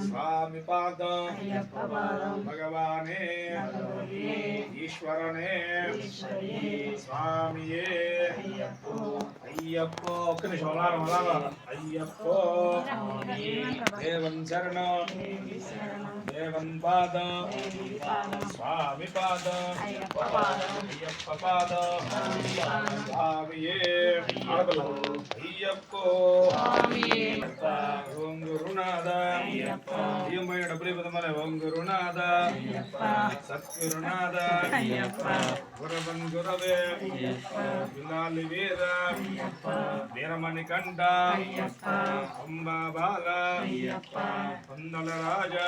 स्वामी पादं भगवाने ईश्वरने स्वामिये अय्यप्पो अय्यप्पो देवं शरणं देवं पादं स्वामी पादं अय्यप्प पादं स्वामिये अय्यप्पो ओम गुरुनाथ ओम गुरुनाथ सद्गुरुनाथ गुरवं गुरवे विलाली वीर वीरमणि कंठ अंबा बाला पंदल राजा